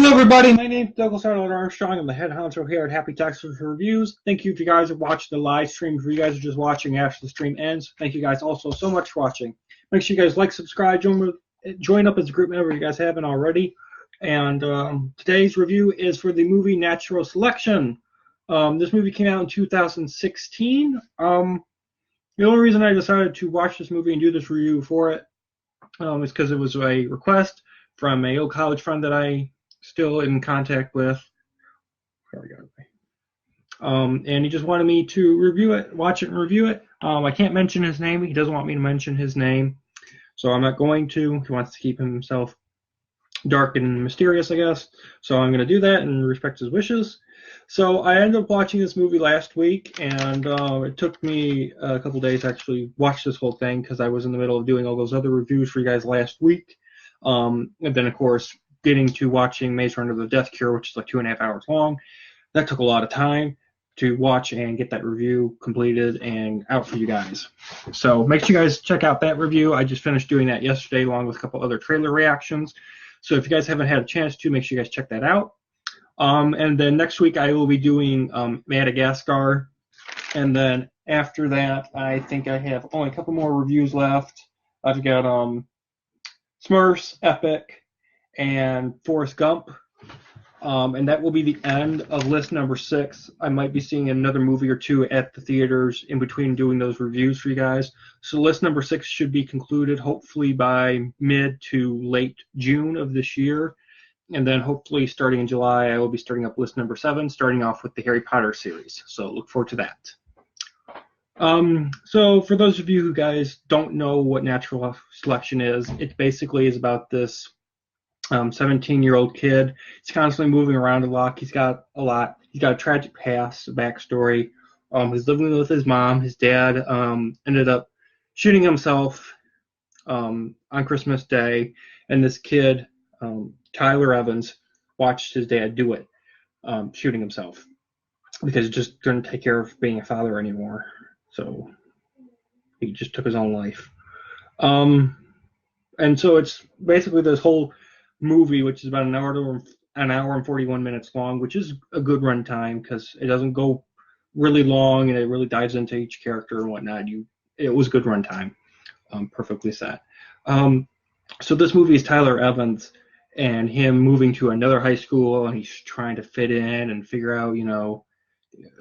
Hello, everybody. My name is Douglas Arnold Armstrong. I'm the head honcho here at Happy Texas Reviews. Thank you if you guys are watching the live stream. If you guys are just watching after the stream ends, thank you guys also so much for watching. Make sure you guys like, subscribe, join up as a group member if you guys haven't already. And today's review is for the movie Natural Selection. This movie came out in 2016. The only reason I decided to watch this movie and do this review for it is because it was a request from a old college friend that I still in contact with. And he just wanted me to review it, watch it and review it. I can't mention his name. He doesn't want me to mention his name, so I'm not going to. He wants to keep himself dark and mysterious, I guess. So I'm going to do that and respect his wishes. So I ended up watching this movie last week, and it took me a couple days to actually watch this whole thing because I was in the middle of doing all those other reviews for you guys last week. And then, of course, getting to watching Maze Runner: The Death Cure, which is like 2.5 hours long. That took a lot of time to watch and get that review completed and out for you guys. So make sure you guys check out that review. I just finished doing that yesterday along with a couple other trailer reactions. So if you guys haven't had a chance to, make sure you guys check that out. And then next week I will be doing Madagascar. And then after that, I think I have only a couple more reviews left. I've got Smurfs, Epic, and Forrest Gump, and that will be the end of list number 6. I might be seeing another movie or two at the theaters in between doing those reviews for you guys. So list number 6 should be concluded hopefully by mid to late June of this year, and then hopefully starting in July I will be starting up list number 7, starting off with the Harry Potter series. So look forward to that. So for those of you who guys don't know what Natural Selection is, it basically is about this 17-year-old kid. He's constantly moving around a lot. He's got a tragic past, a backstory. He's living with his mom. His dad ended up shooting himself on Christmas Day, and this kid, Tyler Evans, watched his dad do it, shooting himself, because he just couldn't take care of being a father anymore. So he just took his own life. And so it's basically this whole movie, which is about an hour and 41 minutes long, which is a good run time because it doesn't go really long and it really dives into each character and whatnot. It was good run time, perfectly set. So this movie is Tyler Evans and him moving to another high school, and he's trying to fit in and figure out,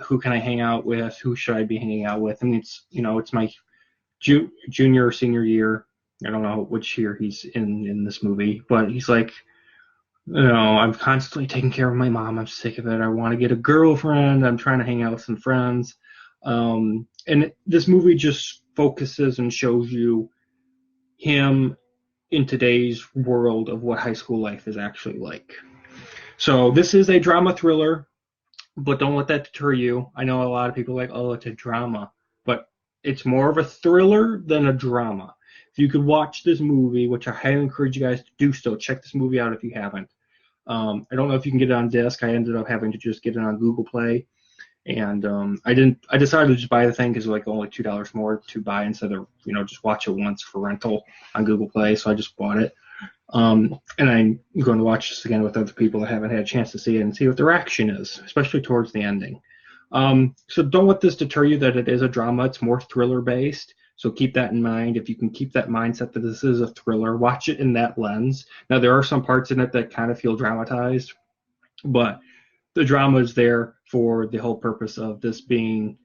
who can I hang out with, who should I be hanging out with. And it's my junior or senior year. I don't know which year he's in this movie, but he's like, I'm constantly taking care of my mom. I'm sick of it. I want to get a girlfriend. I'm trying to hang out with some friends. And this movie just focuses and shows you him in today's world of what high school life is actually like. So this is a drama thriller, but don't let that deter you. I know a lot of people are like, oh, it's a drama, but it's more of a thriller than a drama. If you could watch this movie, which I highly encourage you guys to do so, check this movie out if you haven't. I don't know if you can get it on disc. I ended up having to just get it on Google Play, and I decided to just buy the thing because it was like only $2 more to buy instead of just watch it once for rental on Google Play. So I just bought it, and I'm going to watch this again with other people that haven't had a chance to see it and see what their reaction is, especially towards the ending. So don't let this deter you that it is a drama. It's more thriller based. So keep that in mind. If you can keep that mindset that this is a thriller, watch it in that lens. Now, there are some parts in it that kind of feel dramatized, but the drama is there for the whole purpose of this being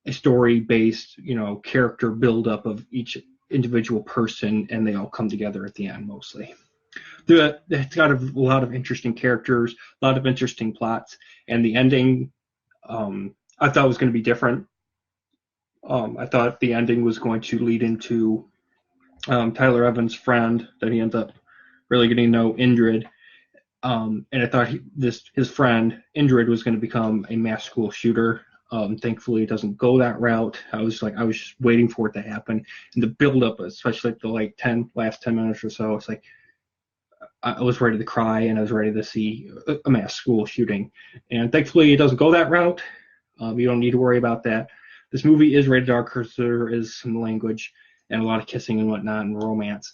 a story-based, character build-up of each individual person, and they all come together at the end mostly. It's got a lot of interesting characters, a lot of interesting plots, and the ending I thought was going to be different. I thought the ending was going to lead into Tyler Evans' friend that he ends up really getting to know, Indrid. And I thought his friend, Indrid, was going to become a mass school shooter. Thankfully, it doesn't go that route. I was just waiting for it to happen. And the build-up, especially the last 10 minutes or so, it's like I was ready to cry and I was ready to see a mass school shooting. And thankfully, it doesn't go that route. You don't need to worry about that. This movie is rated R because there is some language and a lot of kissing and whatnot and romance.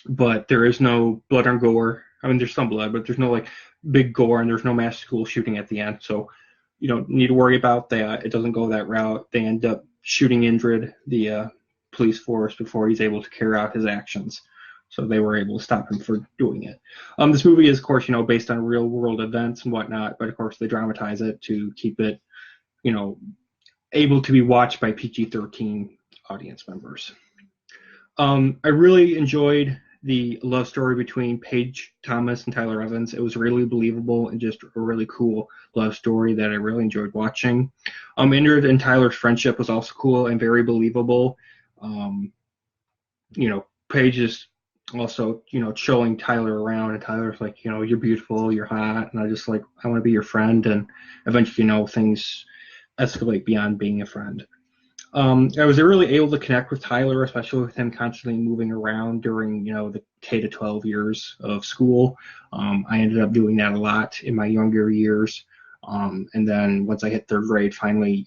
But there is no blood and gore. I mean, there's some blood, but there's no like big gore, and there's no mass school shooting at the end. So you don't need to worry about that. It doesn't go that route. They end up shooting Indrid, the police force, before he's able to carry out his actions. So they were able to stop him for doing it. This movie is, of course, based on real world events and whatnot, but of course they dramatize it to keep it, you know, able to be watched by PG-13 audience members. I really enjoyed the love story between Paige Thomas and Tyler Evans. It was really believable and just a really cool love story that I really enjoyed watching. Indrid and Tyler's friendship was also cool and very believable. Paige is also, showing Tyler around, and Tyler's like, you're beautiful, you're hot, and I want to be your friend, and eventually, things escalate beyond being a friend. I was really able to connect with Tyler, especially with him constantly moving around during, the K to 12 years of school. I ended up doing that a lot in my younger years. And then once I hit third grade, finally,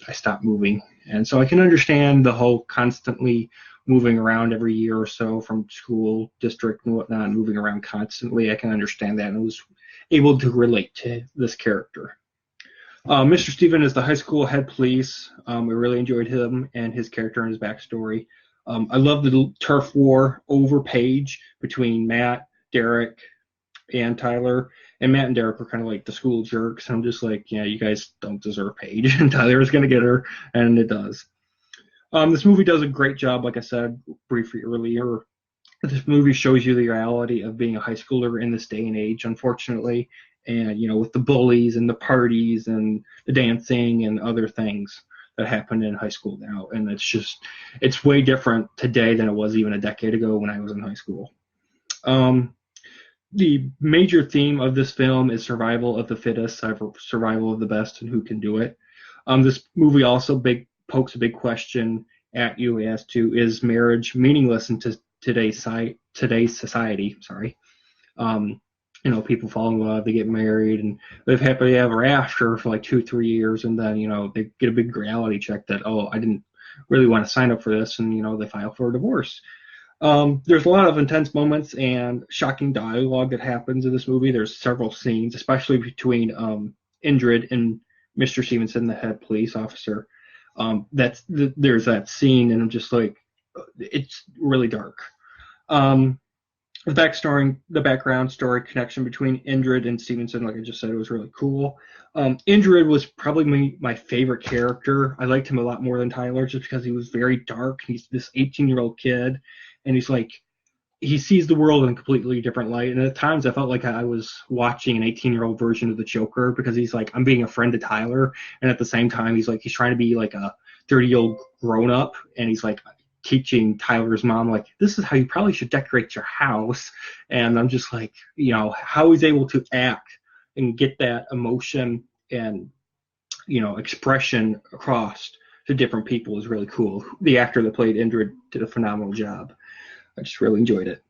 I stopped moving. And so I can understand the whole constantly moving around every year or so from school, district, and whatnot, moving around constantly. I can understand that, and I was able to relate to this character. Mr. Steven is the high school head police. I really enjoyed him and his character and his backstory. I love the turf war over Paige between Matt, Derek, and Tyler. And Matt and Derek were kind of like the school jerks. I'm just like, yeah, you guys don't deserve Paige. And Tyler is going to get her, and it does. This movie does a great job, like I said briefly earlier. This movie shows you the reality of being a high schooler in this day and age, unfortunately. And, with the bullies and the parties and the dancing and other things that happen in high school now. And it's way different today than it was even a decade ago when I was in high school. The major theme of this film is survival of the fittest, survival of the best, and who can do it. This movie also pokes a big question at you as to, is marriage meaningless in today's society? Sorry. People fall in love, they get married, and live happily ever after for like 2-3 years, and then, they get a big reality check that, oh, I didn't really want to sign up for this, and, they file for a divorce. There's a lot of intense moments and shocking dialogue that happens in this movie. There's several scenes, especially between Indrid and Mr. Stevenson, the head police officer. There's that scene, and I'm just like, it's really dark. The background story connection between Indrid and Stevenson, like I just said, it was really cool. Indrid was probably my favorite character. I liked him a lot more than Tyler just because he was very dark. He's this 18-year-old kid, and he's like, he sees the world in a completely different light. And at times I felt like I was watching an 18-year-old version of the Joker, because he's like, I'm being a friend to Tyler, and at the same time he's trying to be like a 30-year-old grown-up, and he's like teaching Tyler's mom, like, this is how you probably should decorate your house. And I'm just like, how he's able to act and get that emotion and, expression across to different people is really cool. The actor that played Indrid did a phenomenal job. I just really enjoyed it.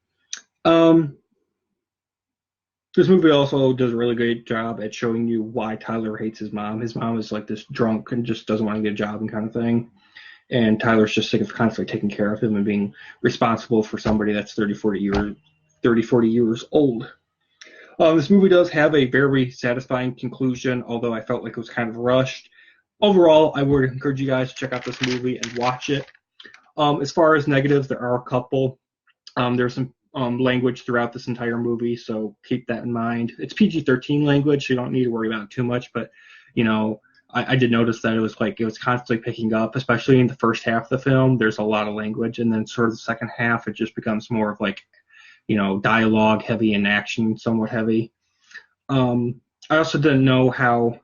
This movie also does a really great job at showing you why Tyler hates his mom. His mom is like this drunk and just doesn't want to get a job and kind of thing. And Tyler's just sick of constantly taking care of him and being responsible for somebody that's 40 years old. This movie does have a very satisfying conclusion, although I felt like it was kind of rushed. Overall, I would encourage you guys to check out this movie and watch it. As far as negatives, there are a couple. There's some language throughout this entire movie, so keep that in mind. It's PG-13 language, so you don't need to worry about it too much, but, I did notice that it was constantly picking up, especially in the first half of the film. There's a lot of language, and then sort of the second half, it just becomes more of dialogue heavy and action somewhat heavy. I also didn't know how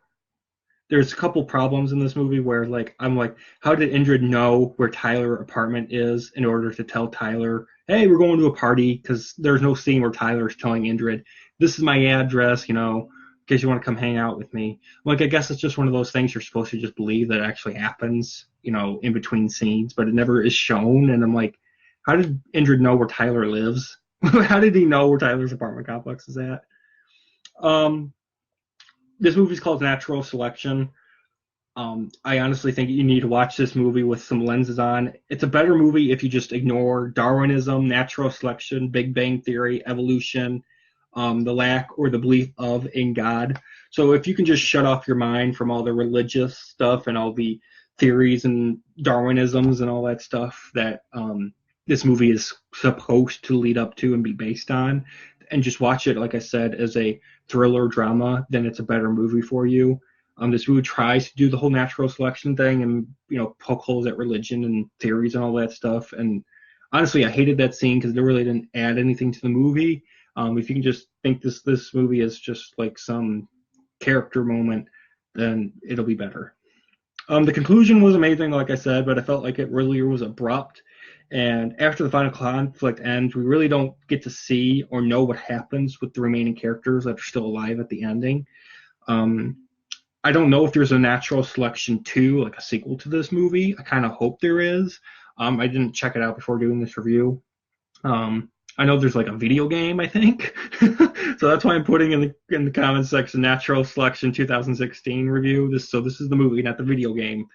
there's a couple problems in this movie where I'm like, how did Indrid know where Tyler's apartment is in order to tell Tyler, hey, we're going to a party? Because there's no scene where Tyler's telling Indrid, this is my address, in case you want to come hang out with me. I guess it's just one of those things you're supposed to just believe that actually happens, in between scenes, but it never is shown. And I'm like, how did Indrid know where Tyler lives? How did he know where Tyler's apartment complex is at? This movie's called Natural Selection. I honestly think you need to watch this movie with some lenses on. It's a better movie if you just ignore Darwinism, natural selection, Big Bang Theory, evolution, the lack or the belief of in God. So if you can just shut off your mind from all the religious stuff and all the theories and Darwinisms and all that stuff that this movie is supposed to lead up to and be based on, and just watch it, like I said, as a thriller drama, then it's a better movie for you. This movie tries to do the whole natural selection thing and poke holes at religion and theories and all that stuff. And honestly, I hated that scene because it really didn't add anything to the movie. If you can just think this movie is just like some character moment, then it'll be better. The conclusion was amazing, like I said, but I felt like it really was abrupt. And after the final conflict ends, we really don't get to see or know what happens with the remaining characters that are still alive at the ending. I don't know if there's a Natural Selection 2, like a sequel to this movie. I kind of hope there is. I didn't check it out before doing this review. I know there's like a video game, I think. So that's why I'm putting in the comments section Natural Selection 2016 review. This is the movie, not the video game.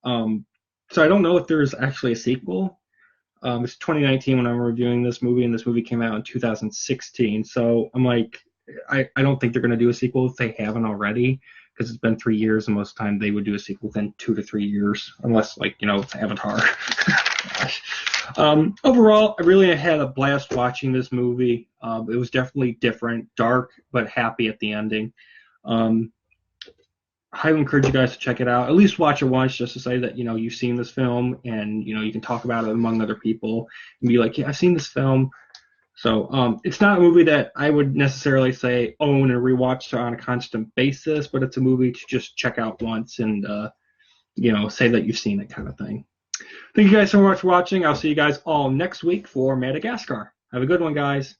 So I don't know if there's actually a sequel. It's 2019 when I'm reviewing this movie, and this movie came out in 2016. So I'm like, I don't think they're going to do a sequel if they haven't already, because it's been 3 years, and most of the time they would do a sequel within 2 to 3 years, unless, like, it's Avatar. Overall, I really had a blast watching this movie. It was definitely different, dark, but happy at the ending. Highly encourage you guys to check it out. At least watch it once, just to say that you've seen this film, and you can talk about it among other people and be like, yeah, I've seen this film. So it's not a movie that I would necessarily say own and rewatch on a constant basis, but it's a movie to just check out once and say that you've seen it, kind of thing. Thank you guys so much for watching. I'll see you guys all next week for Madagascar. Have a good one, guys.